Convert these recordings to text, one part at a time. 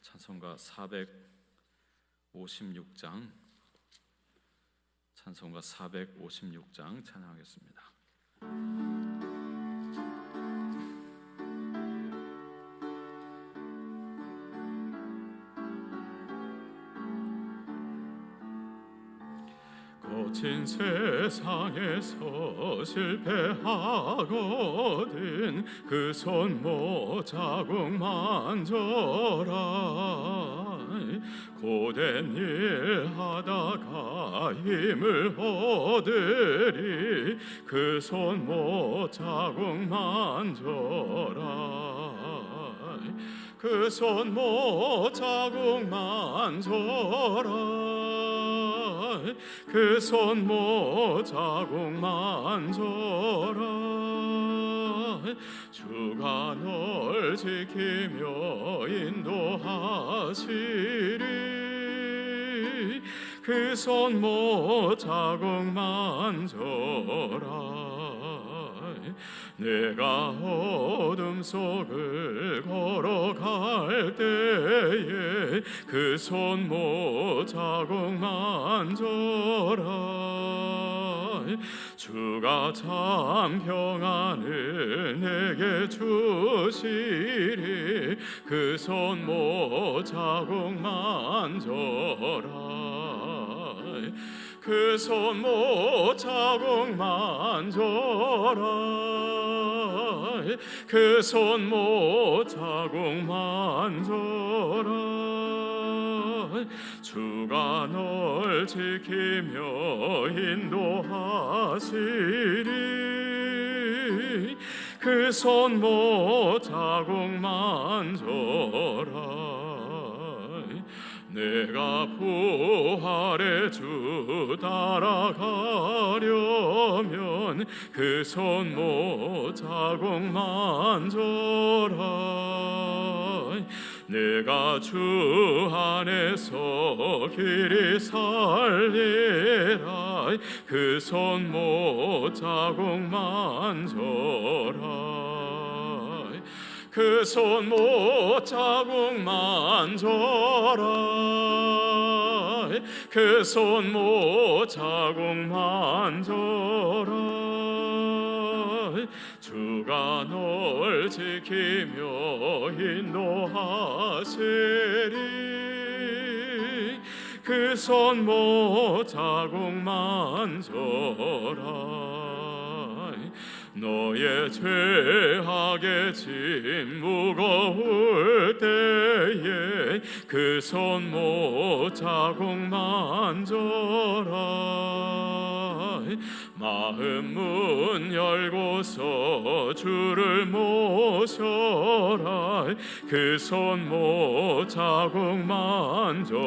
찬송가 456장 찬양하겠습니다. 거친 세상에서 실패하거든 그 손 모자국 만져라. 고된 일 하다가 힘을 얻으리 그 손 모자국 만져라. 그 손 모자국 만져라. 그 손 모자국 만져라. 주가 널 지키며 인도하시리 그 손 모자국 만져라. 내가 어둠 속을 걸어갈 때에 그 손 모자국 만져라. 주가 참 평안을 내게 주시리 그 손 모자국 만져라. 그 손 모자국 만져라. 그 손 모자국 만져라. 주가 널 지키며 인도하시리 그 손 모자국 만져라. 내가 부활의 주 따라가려면 그 손 모자국 만져라. 내가 주 안에서 길이 살리라 그 손 모자국 만져라. 그 손 모자국 만져라. 그 손 모자국 만져라. 주가 널 지키며 인도하시리 그 손 모자국 만져라. 너의 죄악의 짐 무거울 때에 그 손 모자국 만져라. 마음 문 열고서 주를 모셔라. 그 손 모자국 만져라.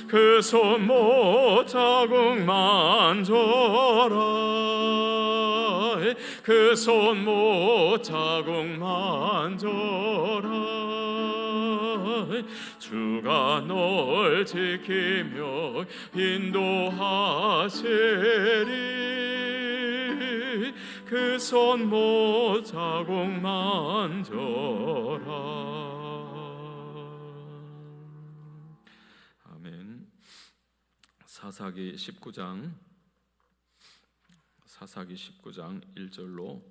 그 손 모자국 만져라. 그 손 모자국 만져라. 주가 널 지키며 인도하시리 그 손 모자국 만져라. 사사기 19장 1절로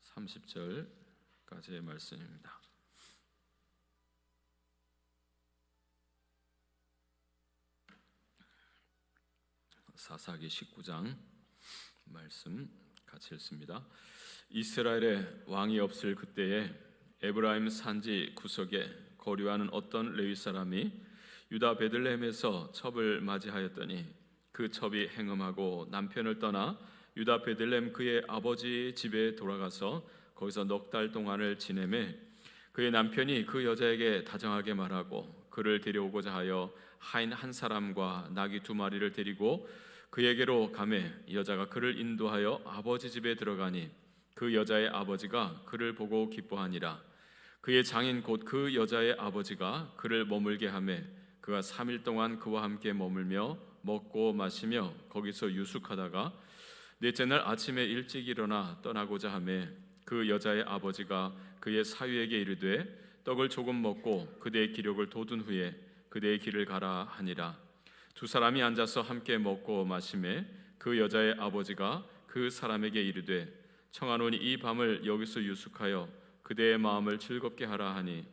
30절까지의 말씀입니다. 사사기 19장 말씀 같이 읽습니다. 이스라엘에 왕이 없을 그때에 에브라임 산지 구석에 거류하는 어떤 레위 사람이 유다 베들레헴에서 첩을 맞이하였더니 그 첩이 행음하고 남편을 떠나 유다 베들레헴 그의 아버지 집에 돌아가서 거기서 넉 달 동안을 지내매 그의 남편이 그 여자에게 다정하게 말하고 그를 데려오고자 하여 하인 한 사람과 나귀 2마리를 데리고 그에게로 가매 여자가 그를 인도하여 아버지 집에 들어가니 그 여자의 아버지가 그를 보고 기뻐하니라. 그의 장인 곧 그 여자의 아버지가 그를 머물게 하매 그가 3일 동안 그와 함께 머물며 먹고 마시며 거기서 유숙하다가 넷째 날 아침에 일찍 일어나 떠나고자 하매 그 여자의 아버지가 그의 사위에게 이르되 떡을 조금 먹고 그대의 기력을 돋운 후에 그대의 길을 가라 하니라. 두 사람이 앉아서 함께 먹고 마시매 그 여자의 아버지가 그 사람에게 이르되 청하노니 이 밤을 여기서 유숙하여 그대의 마음을 즐겁게 하라 하니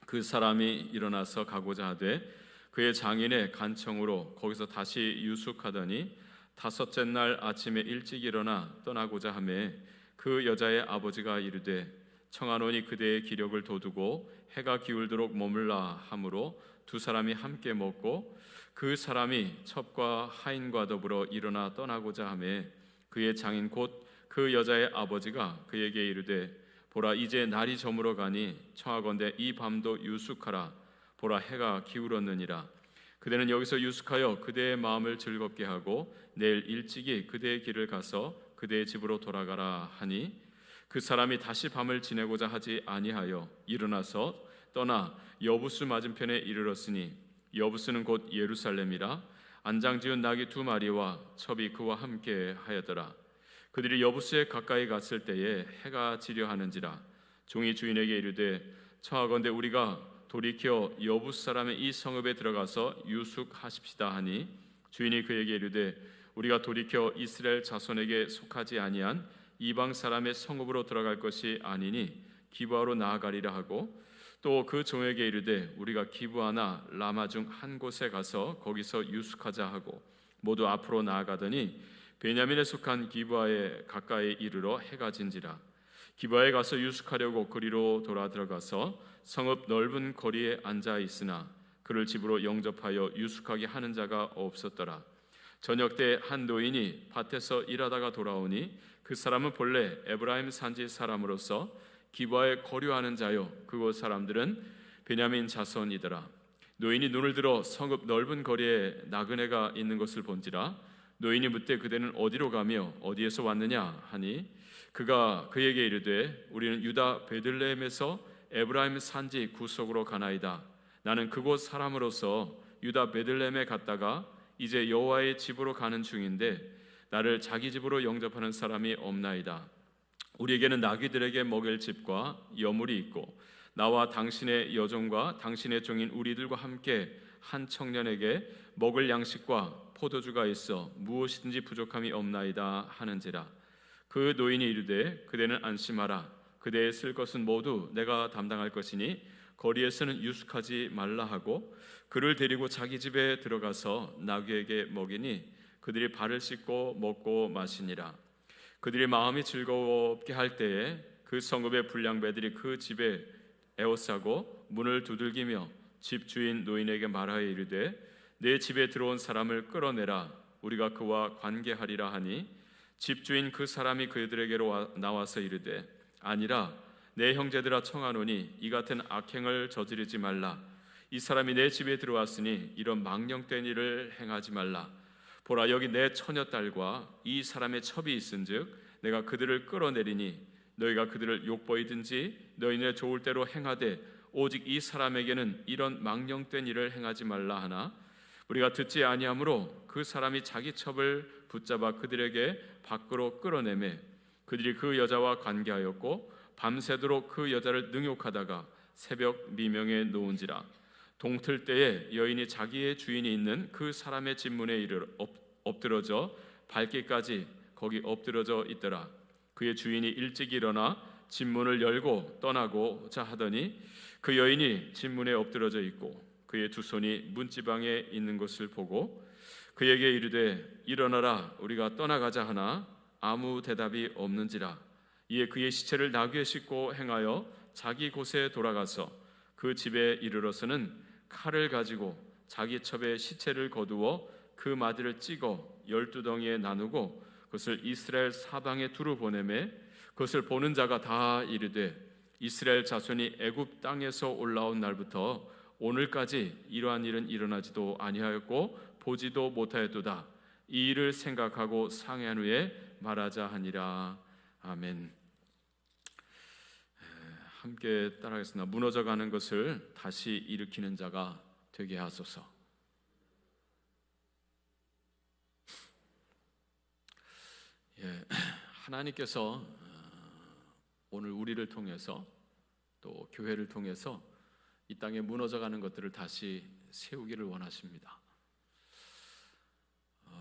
그 사람이 일어나서 가고자 하되 그의 장인의 간청으로 거기서 다시 유숙하더니 다섯째 날 아침에 일찍 일어나 떠나고자 하매 그 여자의 아버지가 이르되 청하노니 그대의 기력을 돋우고 해가 기울도록 머물라 하므로 두 사람이 함께 먹고 그 사람이 첩과 하인과 더불어 일어나 떠나고자 하매 그의 장인 곧 그 여자의 아버지가 그에게 이르되 보라 이제 날이 저물어 가니 청하건대 이 밤도 유숙하라. 보라 해가 기울었느니라. 그대는 여기서 유숙하여 그대의 마음을 즐겁게 하고 내일 일찍이 그대의 길을 가서 그대의 집으로 돌아가라 하니 그 사람이 다시 밤을 지내고자 하지 아니하여 일어나서 떠나 여부스 맞은편에 이르렀으니 여부스는 곧 예루살렘이라. 안장지은 낙이 두 마리와 첩이 그와 함께 하였더라. 그들이 여부스에 가까이 갔을 때에 해가 지려 하는지라. 종이 주인에게 이르되 청하건대 우리가 돌이켜 여부스 사람의 이 성읍에 들어가서 유숙하십시다 하니 주인이 그에게 이르되 우리가 돌이켜 이스라엘 자손에게 속하지 아니한 이방 사람의 성읍으로 들어갈 것이 아니니 기브아로 나아가리라 하고 또 그 종에게 이르되 우리가 기브아나 라마 중 한 곳에 가서 거기서 유숙하자 하고 모두 앞으로 나아가더니 베냐민에 속한 기브아에 가까이 이르러 해가 진지라. 기브아에 가서 유숙하려고 그리로 돌아 들어가서 성읍 넓은 거리에 앉아 있으나 그를 집으로 영접하여 유숙하게 하는 자가 없었더라. 저녁 때 한 노인이 밭에서 일하다가 돌아오니 그 사람은 본래 에브라임 산지 사람으로서 기브아에 거류하는 자요 그곳 사람들은 베냐민 자손이더라. 노인이 눈을 들어 성읍 넓은 거리에 나그네가 있는 것을 본지라. 노인이 묻되 그대는 어디로 가며 어디에서 왔느냐 하니 그가 그에게 이르되 우리는 유다 베들레헴에서 에브라임 산지 구석으로 가나이다. 나는 그곳 사람으로서 유다 베들레헴에 갔다가 이제 여호와의 집으로 가는 중인데 나를 자기 집으로 영접하는 사람이 없나이다. 우리에게는 나귀들에게 먹일 집과 여물이 있고 나와 당신의 여종과 당신의 종인 우리들과 함께 한 청년에게 먹을 양식과 포도주가 있어 무엇이든지 부족함이 없나이다 하는지라. 그 노인이 이르되 그대는 안심하라. 그대의 쓸 것은 모두 내가 담당할 것이니 거리에서는 유숙하지 말라 하고 그를 데리고 자기 집에 들어가서 나귀에게 먹이니 그들이 발을 씻고 먹고 마시니라. 그들이 마음이 즐겁게 할 때에 그 성읍의 불량배들이 그 집에 에워싸고 문을 두들기며 집 주인 노인에게 말하여 이르되 내 집에 들어온 사람을 끌어내라. 우리가 그와 관계하리라 하니 집주인 그 사람이 그들에게로 나와서 이르되 아니라 내 형제들아 청하노니 이 같은 악행을 저지르지 말라. 이 사람이 내 집에 들어왔으니 이런 망령된 일을 행하지 말라. 보라 여기 내 처녀딸과 이 사람의 첩이 있은즉 내가 그들을 끌어내리니 너희가 그들을 욕보이든지 너희네 좋을 대로 행하되 오직 이 사람에게는 이런 망령된 일을 행하지 말라 하나 우리가 듣지 아니하므로 그 사람이 자기 첩을 붙잡아 그들에게 밖으로 끌어내매 그들이 그 여자와 관계하였고 밤새도록 그 여자를 능욕하다가 새벽 미명에 놓은지라. 동틀 때에 여인이 자기의 주인이 있는 그 사람의 집문에 이르러 엎드러져 발길까지 거기 엎드러져 있더라. 그의 주인이 일찍 일어나 집문을 열고 떠나고자 하더니 그 여인이 집문에 엎드러져 있고 그의 두 손이 문지방에 있는 것을 보고 그에게 이르되 일어나라 우리가 떠나가자 하나 아무 대답이 없는지라. 이에 그의 시체를 나귀에 싣고 행하여 자기 곳에 돌아가서 그 집에 이르러서는 칼을 가지고 자기 첩에 시체를 거두어 그 마디를 찍어 12덩이에 나누고 그것을 이스라엘 사방에 두루 보내매 그것을 보는 자가 다 이르되 이스라엘 자손이 애굽 땅에서 올라온 날부터 오늘까지 이러한 일은 일어나지도 아니하였고 보지도 못하였도다. 이 일을 생각하고 상회한 후에 말하자 하니라. 아멘. 함께 따라하겠습니다. 무너져가는 것을 다시 일으키는 자가 되게 하소서. 하나님께서 오늘 우리를 통해서 또 교회를 통해서 이 땅에 무너져가는 것들을 다시 세우기를 원하십니다.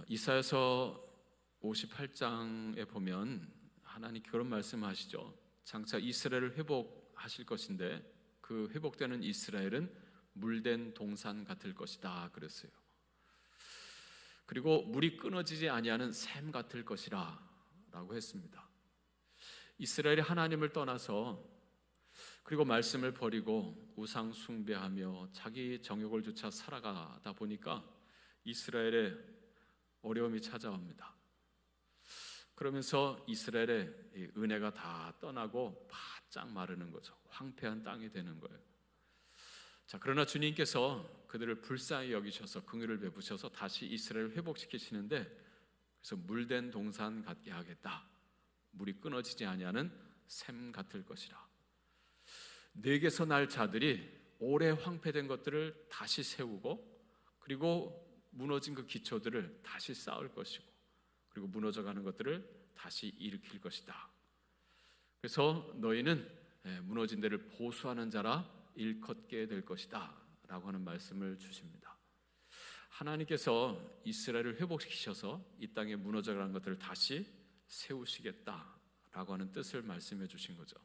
이사야서 58장에 보면 하나님 그런 말씀하시죠. 장차 이스라엘을 회복하실 것인데 그 회복되는 이스라엘은 물된 동산 같을 것이다 그랬어요. 그리고 물이 끊어지지 아니하는 샘 같을 것이라 라고 했습니다. 이스라엘이 하나님을 떠나서 그리고 말씀을 버리고 우상 숭배하며 자기 정욕을 쫓아 살아가다 보니까 이스라엘에 어려움이 찾아옵니다. 그러면서 이스라엘의 은혜가 다 떠나고 바짝 마르는 거죠. 황폐한 땅이 되는 거예요. 자, 그러나 주님께서 그들을 불쌍히 여기셔서 긍휼을 베푸셔서 다시 이스라엘을 회복시키시는데, 그래서 물된 동산 같게 하겠다. 물이 끊어지지 아니하는 샘 같을 것이라. 내게서 날 자들이 오래 황폐된 것들을 다시 세우고, 그리고 무너진 그 기초들을 다시 쌓을 것이고, 그리고 무너져가는 것들을 다시 일으킬 것이다. 그래서 너희는 무너진 데를 보수하는 자라 일컫게 될 것이다 라고 하는 말씀을 주십니다. 하나님께서 이스라엘을 회복시키셔서 이 땅에 무너져가는 것들을 다시 세우시겠다라고 하는 뜻을 말씀해 주신 거죠.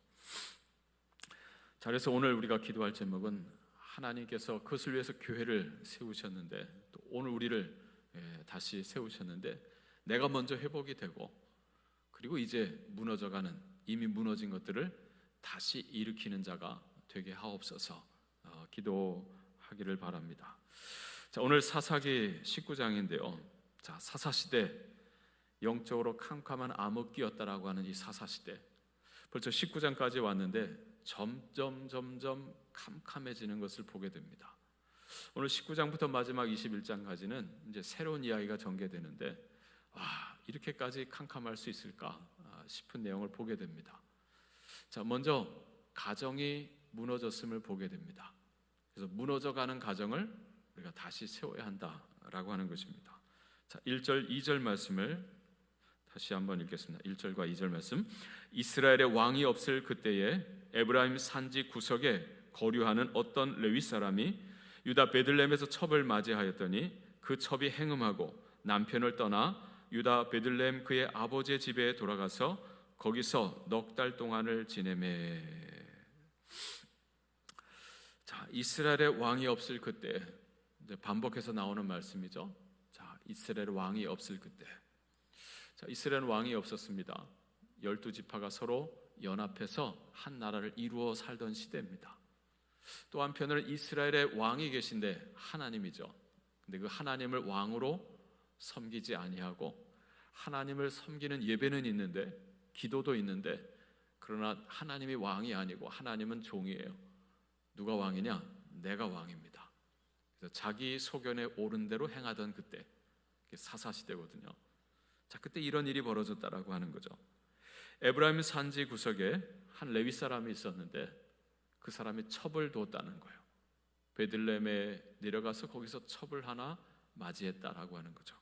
자, 그래서 오늘 우리가 기도할 제목은 하나님께서 그것을 위해서 교회를 세우셨는데, 또 오늘 우리를 다시 세우셨는데, 내가 먼저 회복이 되고, 그리고 이제 무너져가는, 이미 무너진 것들을 다시 일으키는 자가 되게 하옵소서 기도하기를 바랍니다. 자, 오늘 사사기 19장인데요. 자, 사사시대, 영적으로 캄캄한 암흑기였다라고 하는 이 사사시대, 벌써 19장까지 왔는데 점점 캄캄해지는 것을 보게 됩니다. 오늘 19장부터 마지막 21장까지는 이제 새로운 이야기가 전개되는데, 이렇게까지 캄캄할 수 있을까 싶은 내용을 보게 됩니다. 자, 먼저 가정이 무너졌음을 보게 됩니다. 그래서 무너져가는 가정을 우리가 다시 세워야 한다라고 하는 것입니다. 자, 1절, 2절 말씀을 다시 한번 읽겠습니다. 1절과 2절 말씀. 이스라엘의 왕이 없을 그때에 에브라임 산지 구석에 거류하는 어떤 레위 사람이 유다 베들레헴에서 첩을 맞이하였더니 그 첩이 행음하고 남편을 떠나 유다 베들레헴 그의 아버지의 집에 돌아가서 거기서 넉 달 동안을 지내매. 자, 이스라엘의 왕이 없을 그때, 이제 반복해서 나오는 말씀이죠. 자, 이스라엘 왕이 없을 그때. 자, 이스라엘 왕이 없었습니다. 12지파가 서로 연합해서 한 나라를 이루어 살던 시대입니다. 또 한편으로는 이스라엘의 왕이 계신데 하나님이죠. 근데 그 하나님을 왕으로 섬기지 아니하고, 하나님을 섬기는 예배는 있는데, 기도도 있는데, 그러나 하나님이 왕이 아니고 하나님은 종이에요. 누가 왕이냐? 내가 왕입니다. 그래서 자기 소견에 옳은 대로 행하던 그때, 사사시대거든요. 자, 그때 이런 일이 벌어졌다라고 하는 거죠. 에브라임 산지 구석에 한 레위 사람이 있었는데 그 사람이 첩을 두었다는 거예요. 베들레헴에 내려가서 거기서 첩을 하나 맞이했다라고 하는 거죠.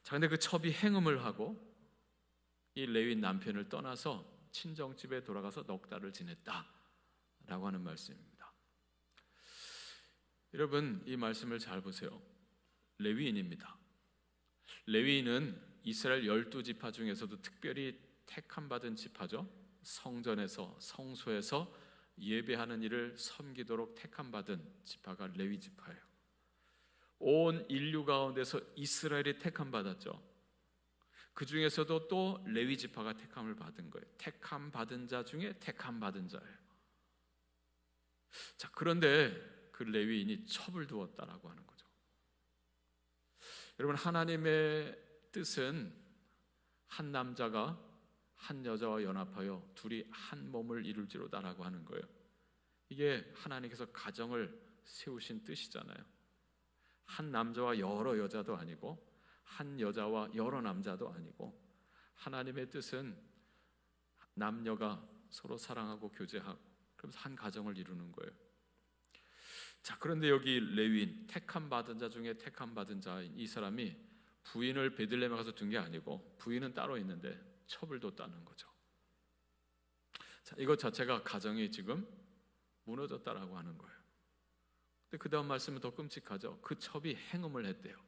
자, 근데 그 첩이 행음을 하고 이 레위 남편을 떠나서 친정집에 돌아가서 넉 달을 지냈다라고 하는 말씀입니다. 여러분, 이 말씀을 잘 보세요. 레위인입니다. 레위인은 이스라엘 12지파 중에서도 특별히 택함받은 지파죠. 성전에서, 성소에서 예배하는 일을 섬기도록 택함받은 지파가 레위 지파예요. 온 인류 가운데서 이스라엘이 택함받았죠. 그 중에서도 또 레위 지파가 택함을 받은 거예요. 택함받은 자 중에 택함받은 자예요. 자, 그런데 그 레위인이 첩을 두었다라고 하는 거죠. 여러분, 하나님의 뜻은 한 남자가 한 여자와 연합하여 둘이 한 몸을 이룰지로다라고 하는 거예요. 이게 하나님께서 가정을 세우신 뜻이잖아요. 한 남자와 여러 여자도 아니고, 한 여자와 여러 남자도 아니고, 하나님의 뜻은 남녀가 서로 사랑하고 교제하고, 그러면서 한 가정을 이루는 거예요. 자, 그런데 여기 레위인, 택함 받은 자 중에 택함 받은 자인 이 사람이 부인을 베들레헴에 가서 둔 게 아니고, 부인은 따로 있는데 첩을 뒀다는 거죠. 자, 이것 자체가 가정이 지금 무너졌다라고 하는 거예요. 근데 그 다음 말씀은 더 끔찍하죠. 그 첩이 행음을 했대요.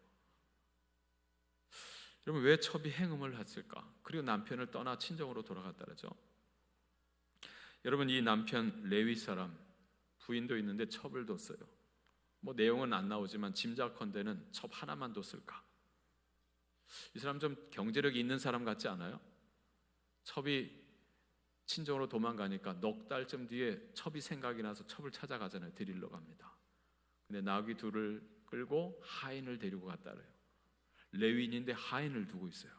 여러분, 왜 첩이 행음을 했을까? 그리고 남편을 떠나 친정으로 돌아갔다라죠. 여러분, 이 남편 레위 사람 부인도 있는데 첩을 뒀어요. 뭐 내용은 안 나오지만 짐작컨대는 첩 하나만 뒀을까? 이 사람 좀 경제력이 있는 사람 같지 않아요? 첩이 친정으로 도망가니까 넉 달쯤 뒤에 첩이 생각이 나서 첩을 찾아가잖아요. 데리러 갑니다. 근데 나귀 둘을 끌고 하인을 데리고 갔다래요. 레위인인데 하인을 두고 있어요.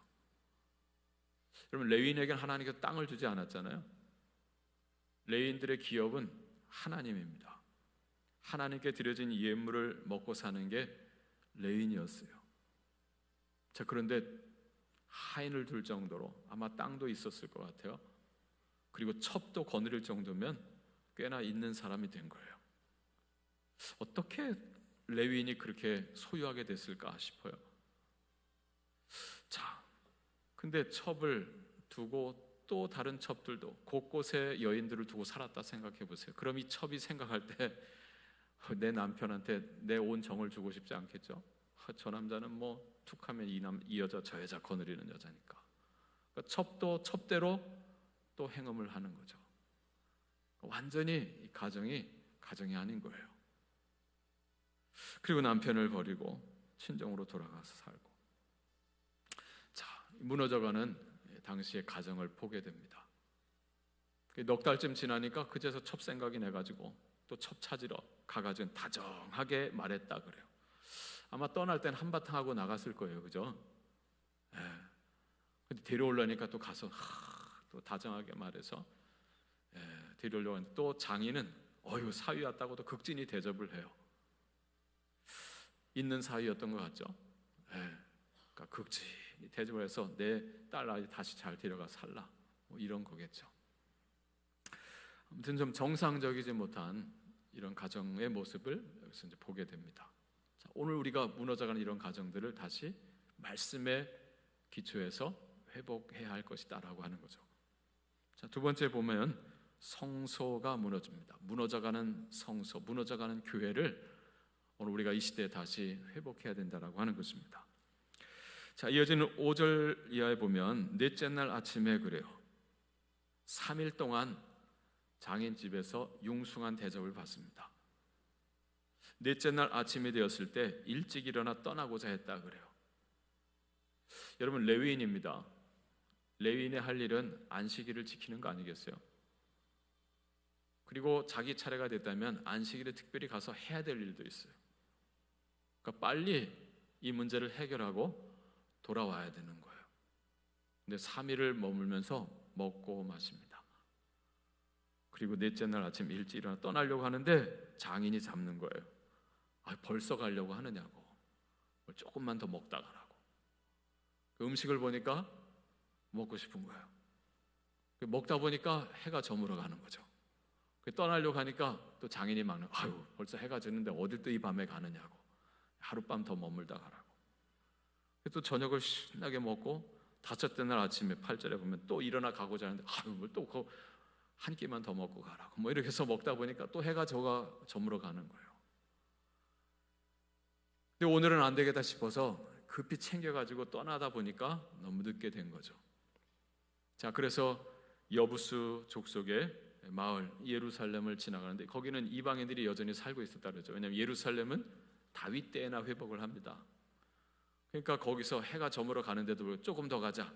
여러분, 레위인에게는 하나님께서 땅을 주지 않았잖아요. 레위인들의 기업은 하나님입니다. 하나님께 드려진 예물을 먹고 사는 게 레위인이었어요. 자, 그런데 하인을 둘 정도로 아마 땅도 있었을 것 같아요. 그리고 첩도 거느릴 정도면 꽤나 있는 사람이 된 거예요. 어떻게 레위인이 그렇게 소유하게 됐을까 싶어요. 자, 근데 첩을 두고 또 다른 첩들도 곳곳에 여인들을 두고 살았다 생각해 보세요. 그럼 이 첩이 생각할 때 내 남편한테 내 온 정을 주고 싶지 않겠죠? 저 남자는 뭐 툭하면 이 여자 저 여자 거느리는 여자니까. 그러니까 첩도 첩대로 또 행음을 하는 거죠. 완전히 이 가정이 아닌 거예요. 그리고 남편을 버리고 친정으로 돌아가서 살고. 자, 무너져가는 당시의 가정을 보게 됩니다. 넉 달쯤 지나니까 그제서 첩 생각이 나가지고 또 첩 찾으러 가가지고 다정하게 말했다 그래요. 아마 떠날 땐 한바탕 하고 나갔을 거예요, 그죠? 근데 데려오려니까 또 가서 또 다정하게 말해서 데려오려고 하는데 또 장인은 사위 왔다고도 극진히 대접을 해요. 있는 사위였던 것 같죠? 그러니까 극진히 대접을 해서 내 딸 아이 다시 잘 데려가 살라, 뭐 이런 거겠죠. 아무튼 좀 정상적이지 못한 이런 가정의 모습을 여기서 이제 보게 됩니다. 자, 오늘 우리가 무너져가는 이런 가정들을 다시 말씀의 기초에서 회복해야 할 것이다라고 하는 거죠. 자, 두 번째 보면 성소가 무너집니다. 무너져가는 성소, 무너져가는 교회를 오늘 우리가 이 시대에 다시 회복해야 된다라고 하는 것입니다. 자, 이어지는 5절 이하에 보면 넷째 날 아침에 그래요. 3일 동안 장인 집에서 융숭한 대접을 받습니다. 넷째 날 아침이 되었을 때 일찍 일어나 떠나고자 했다 그래요. 여러분, 레위인입니다. 레위인의 할 일은 안식일을 지키는 거 아니겠어요? 그리고 자기 차례가 됐다면 안식일에 특별히 가서 해야 될 일도 있어요. 그러니까 빨리 이 문제를 해결하고 돌아와야 되는 거예요. 근데 3일을 머물면서 먹고 마십니다. 그리고 넷째 날 아침 일찍 일어나 떠나려고 하는데 장인이 잡는 거예요. 벌써 가려고 하느냐고. 조금만 더 먹다 가라고. 그 음식을 보니까 먹고 싶은 거예요. 먹다 보니까 해가 저물어 가는 거죠. 떠나려고 하니까 또 장인이 막는, 벌써 해가 졌는데 어딜 또 이 밤에 가느냐고. 하룻밤 더 머물다 가라고. 또 저녁을 신나게 먹고 다섯째 날 아침에 8절에 보면 또 일어나 가고자 하는데 뭘 또 한 끼만 더 먹고 가라고. 뭐 이렇게 해서 먹다 보니까 또 해가 저물어 가는 거예요. 근데 오늘은 안 되겠다 싶어서 급히 챙겨가지고 떠나다 보니까 너무 늦게 된 거죠. 자, 그래서 여부수 족속의 마을 예루살렘을 지나가는데 거기는 이방인들이 여전히 살고 있었다 그러죠. 왜냐하면 예루살렘은 다윗 때에나 회복을 합니다. 그러니까 거기서 해가 저물어 가는데도 조금 더 가자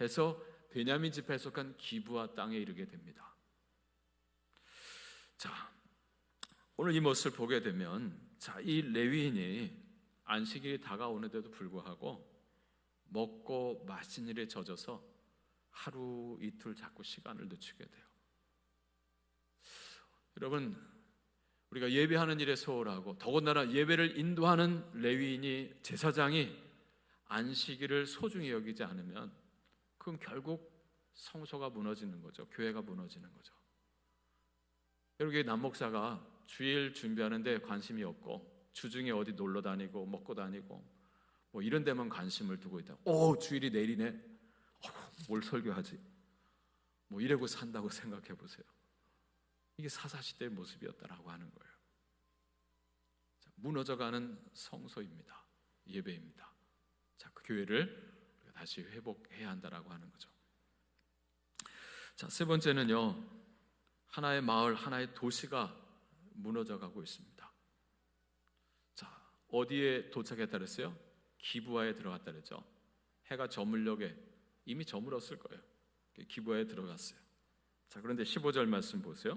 해서 베냐민 지파에 속한 기브아 땅에 이르게 됩니다. 자, 오늘 이 모습을 보게 되면 이 레위인이 안식일이 다가오는데도 불구하고 먹고 마신 일에 젖어서 하루 이틀 자꾸 시간을 늦추게 돼요. 여러분, 우리가 예배하는 일에 소홀하고 더군다나 예배를 인도하는 레위인이 제사장이 안식일을 소중히 여기지 않으면 그럼 결국 성소가 무너지는 거죠. 교회가 무너지는 거죠. 여러분, 남목사가 주일 준비하는데 관심이 없고 주중에 어디 놀러 다니고 먹고 다니고 뭐 이런 데만 관심을 두고 있다. 주일이 내일이네. 뭘 설교하지? 뭐 이러고 산다고 생각해 보세요. 이게 사사시대의 모습이었다라고 하는 거예요. 자, 무너져가는 성소입니다. 예배입니다. 자, 그 교회를 다시 회복해야 한다라고 하는 거죠. 자, 세 번째는요, 하나의 마을, 하나의 도시가 무너져가고 있습니다. 자, 어디에 도착했다 그랬어요? 기브아에 들어갔다 그랬죠. 해가 저물녘에 이미 저물었을 거예요. 기브아에 들어갔어요. 자, 그런데 15절 말씀 보세요.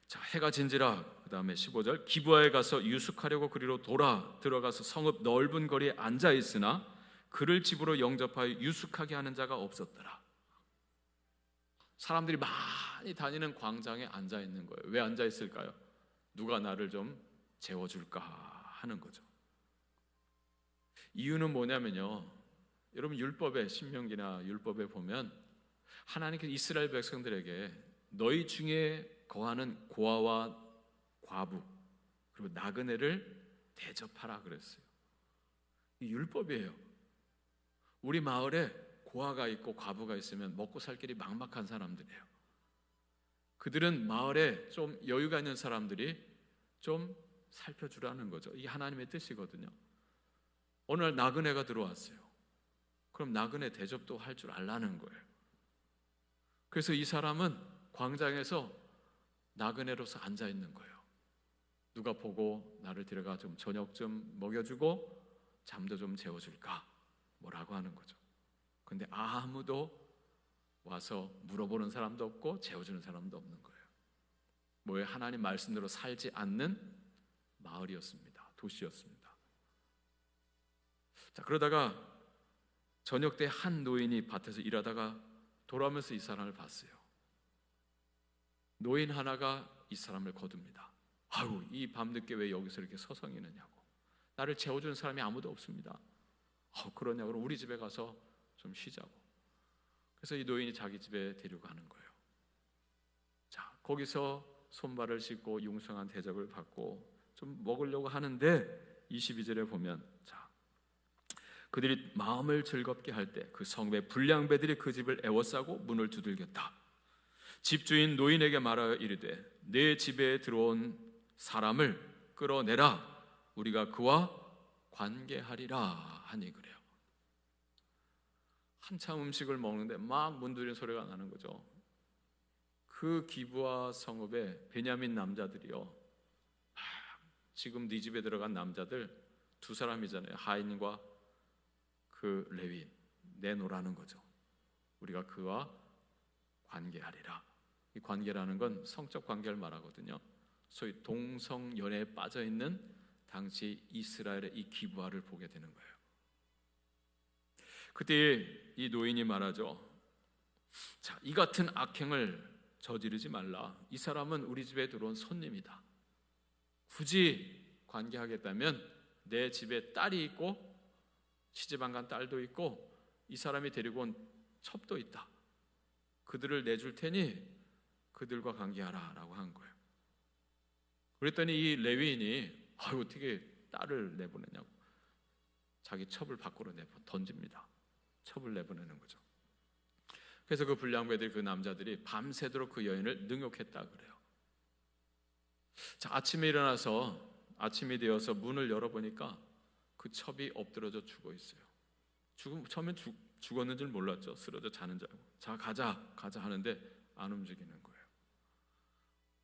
자, 해가 진지라, 그 다음에 15절, 기브아에 가서 유숙하려고 그리로 돌아 들어가서 성읍 넓은 거리에 앉아 있으나 그를 집으로 영접하여 유숙하게 하는 자가 없었더라. 사람들이 많이 다니는 광장에 앉아 있는 거예요. 왜 앉아 있을까요? 누가 나를 좀 재워줄까 하는 거죠. 이유는 뭐냐면요, 여러분 율법에, 신명기나 율법에 보면 하나님께서 이스라엘 백성들에게 너희 중에 거하는 고아와 과부 그리고 나그네를 대접하라 그랬어요. 이 율법이에요. 우리 마을에 고아가 있고 과부가 있으면 먹고 살 길이 막막한 사람들이에요. 그들은 마을에 좀 여유가 있는 사람들이 좀 살펴주라는 거죠. 이게 하나님의 뜻이거든요. 어느 날 나그네가 들어왔어요. 그럼 나그네 대접도 할 줄 알라는 거예요. 그래서 이 사람은 광장에서 나그네로서 앉아 있는 거예요. 누가 보고 나를 데려가 좀 저녁 좀 먹여주고 잠도 좀 재워줄까 뭐라고 하는 거죠. 근데 아무도 와서 물어보는 사람도 없고 재워주는 사람도 없는 거예요. 뭐에 하나님 말씀대로 살지 않는 마을이었습니다. 도시였습니다. 자, 그러다가 저녁 때 한 노인이 밭에서 일하다가 돌아오면서 이 사람을 봤어요. 노인 하나가 이 사람을 거둡니다. 아유, 이 밤늦게 왜 여기서 이렇게 서성이느냐고. 나를 재워주는 사람이 아무도 없습니다. 그러냐고. 그럼 우리 집에 가서 좀 쉬자고. 그래서 이 노인이 자기 집에 데리고 가는 거예요. 자, 거기서 손발을 씻고 융성한 대접을 받고 좀 먹으려고 하는데 22절에 보면, 자, 그들이 마음을 즐겁게 할 때 그 성읍의 불량배들이 그 집을 애워싸고 문을 두들겼다. 집주인 노인에게 말하여 이르되 내 집에 들어온 사람을 끌어내라. 우리가 그와 관계하리라 하니 그래요. 한참 음식을 먹는데 막 문두리는 소리가 나는 거죠. 그 기브아 성읍에 베냐민 남자들이요, 지금 네 집에 들어간 남자들 두 사람이잖아요. 하인과 그 레위 내놓으라는 거죠. 우리가 그와 관계하리라. 이 관계라는 건 성적 관계를 말하거든요. 소위 동성연애에 빠져 있는 당시 이스라엘의 이 기브아를 보게 되는 거예요. 그때 이 노인이 말하죠. 자, 이 같은 악행을 저지르지 말라. 이 사람은 우리 집에 들어온 손님이다. 굳이 관계하겠다면 내 집에 딸이 있고 시집 안 간 딸도 있고 이 사람이 데리고 온 첩도 있다. 그들을 내줄 테니 그들과 관계하라 라고 한 거예요. 그랬더니 이 레위인이 어떻게 딸을 내보내냐고 자기 첩을 밖으로 던집니다. 첩을 내보내는 거죠. 그래서 그 불량배들, 그 남자들이 밤새도록 그 여인을 능욕했다 그래요. 자, 아침에 일어나서 아침이 되어서 문을 열어보니까 그 첩이 엎드러져 죽어 있어요. 처음엔 죽었는 줄 몰랐죠. 쓰러져 자는 줄 알고. 자, 가자 하는데 안 움직이는 거예요.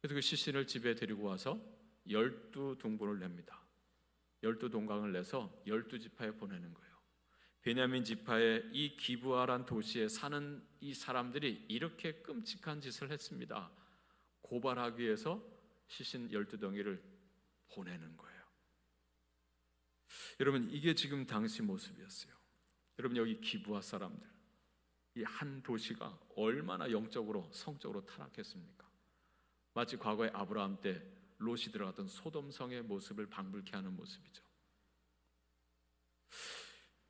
그래서 그 시신을 집에 데리고 와서 12동분을 냅니다. 12동강을 내서 12지파에 보내는 거예요. 베냐민 지파의 이 기브아란 도시에 사는 이 사람들이 이렇게 끔찍한 짓을 했습니다. 고발하기 위해서 시신 12덩이를 보내는 거예요. 여러분, 이게 지금 당시 모습이었어요. 여러분, 여기 기브아 사람들, 이 한 도시가 얼마나 영적으로 성적으로 타락했습니까? 마치 과거에 아브라함 때 롯이 들어갔던 소돔성의 모습을 방불케 하는 모습이죠.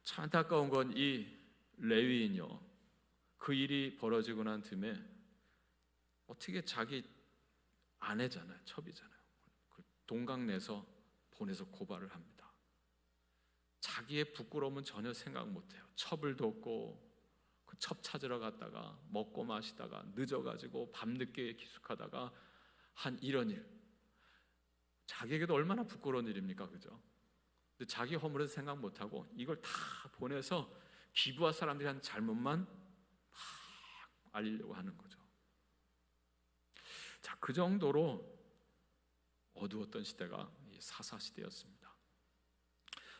참 안타까운 건 이 레위인요, 그 일이 벌어지고 난 틈에 어떻게 자기 아내잖아요, 첩이잖아요, 그 동강 내서 보내서 고발을 합니다. 자기의 부끄러움은 전혀 생각 못해요. 첩을 돕고 그 첩 찾으러 갔다가 먹고 마시다가 늦어가지고 밤늦게 기숙하다가 한 이런 일, 자기에게도 얼마나 부끄러운 일입니까, 그죠? 근데 자기 허물에서 생각 못하고 이걸 다 보내서 기부한 사람들이 한 잘못만 막 알리려고 하는 거죠. 자, 그 정도로 어두웠던 시대가 사사 시대였습니다.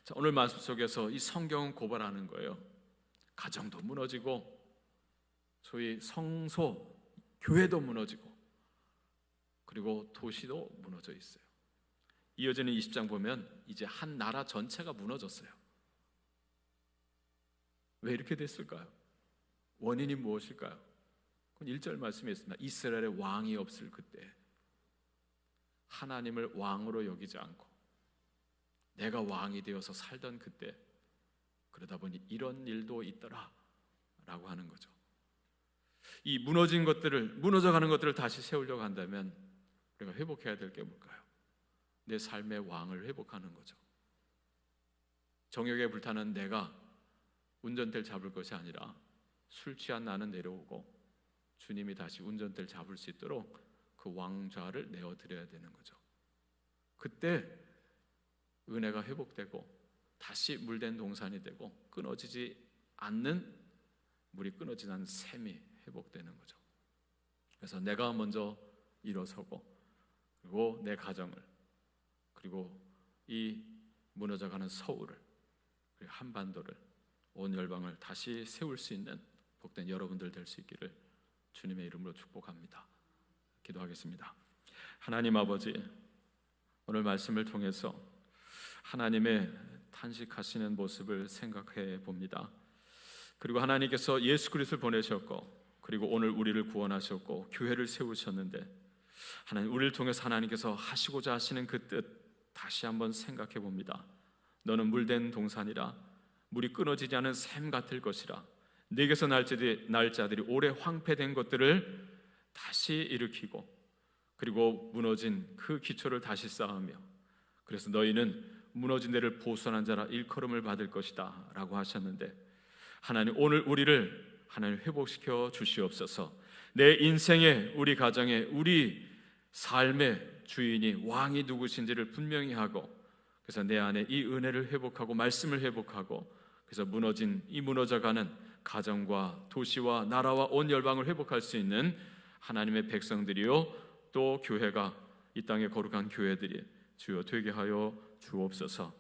자, 오늘 말씀 속에서 이 성경은 고발하는 거예요. 가정도 무너지고 소위 성소, 교회도 무너지고 그리고 도시도 무너져 있어요. 이어지는 20장 보면 이제 한 나라 전체가 무너졌어요. 왜 이렇게 됐을까요? 원인이 무엇일까요? 그건 1절 말씀에 있습니다. 이스라엘의 왕이 없을 그때, 하나님을 왕으로 여기지 않고 내가 왕이 되어서 살던 그때, 그러다 보니 이런 일도 있더라 라고 하는 거죠. 이 무너진 것들을, 무너져가는 것들을 다시 세우려고 한다면 우리가 회복해야 될 게 뭘까요? 내 삶의 왕을 회복하는 거죠. 정욕에 불타는 내가 운전대를 잡을 것이 아니라 술 취한 나는 내려오고 주님이 다시 운전대를 잡을 수 있도록 그 왕좌를 내어드려야 되는 거죠. 그때 은혜가 회복되고 다시 물된 동산이 되고 끊어지지 않는, 물이 끊어지지 않는 샘이 회복되는 거죠. 그래서 내가 먼저 일어서고, 그리고 내 가정을, 그리고 이 무너져가는 서울을, 그리고 한반도를, 온 열방을 다시 세울 수 있는 복된 여러분들 될 수 있기를 주님의 이름으로 축복합니다. 기도하겠습니다. 하나님 아버지, 오늘 말씀을 통해서 하나님의 탄식하시는 모습을 생각해 봅니다. 그리고 하나님께서 예수 그리스도를 보내셨고, 그리고 오늘 우리를 구원하셨고 교회를 세우셨는데, 하나님, 우리를 통해서 하나님께서 하시고자 하시는 그 뜻 다시 한번 생각해 봅니다. 너는 물된 동산이라 물이 끊어지지 않은 샘 같을 것이라. 내게서 날 자들이 오래 황폐된 것들을 다시 일으키고, 그리고 무너진 그 기초를 다시 쌓으며, 그래서 너희는 무너진 데를 보선한 자라 일컬음을 받을 것이다 라고 하셨는데, 하나님, 오늘 우리를 하나님 회복시켜 주시옵소서. 내 인생에, 우리 가정에, 우리 삶의 주인이, 왕이 누구신지를 분명히 하고, 그래서 내 안에 이 은혜를 회복하고 말씀을 회복하고, 그래서 이 무너져가는 가정과 도시와 나라와 온 열방을 회복할 수 있는 하나님의 백성들이요, 또 교회가, 이 땅의 거룩한 교회들이 주여 되게 하여 주옵소서.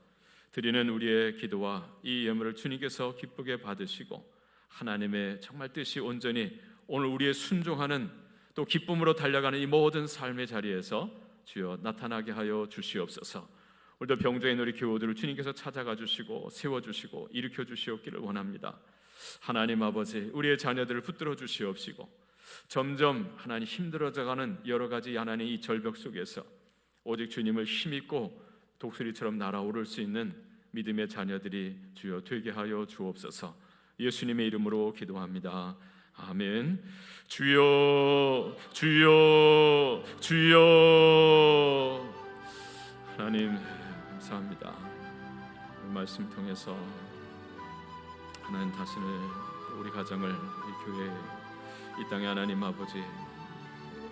드리는 우리의 기도와 이 예물을 주님께서 기쁘게 받으시고, 하나님의 정말 뜻이 온전히 오늘 우리의 순종하는, 또 기쁨으로 달려가는 이 모든 삶의 자리에서 주여 나타나게 하여 주시옵소서. 오늘도 병조에 있는 우리 교우들을 주님께서 찾아가 주시고 세워주시고 일으켜 주시옵기를 원합니다. 하나님 아버지, 우리의 자녀들을 붙들어 주시옵시고, 점점 하나님 힘들어져가는 여러 가지 하나님 이 절벽 속에서 오직 주님을 힘입고 독수리처럼 날아오를 수 있는 믿음의 자녀들이 주여 되게 하여 주옵소서. 예수님의 이름으로 기도합니다. 아멘. 주여, 주여, 주여. 하나님 감사합니다. 이 말씀 통해서 하나님 자신을, 우리 가정을, 우리 교회, 이 땅의 하나님 아버지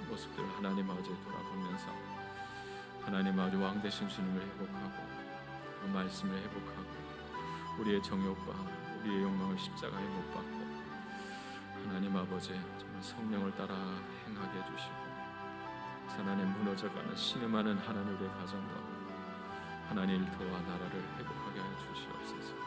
모습들을 하나님 아버지 돌아보면서 하나님 아버지 왕 되신 주님을 회복하고, 그 말씀을 회복하고, 우리의 정욕과 우리의 욕망을 십자가에 못 박고 하나님 아버지 정말 성령을 따라 행하게 해주시고, 하나님 무너져가는 신음하는 하나님의 가정과 하나님 일터와 나라를 회복하게 하여 주시옵소서.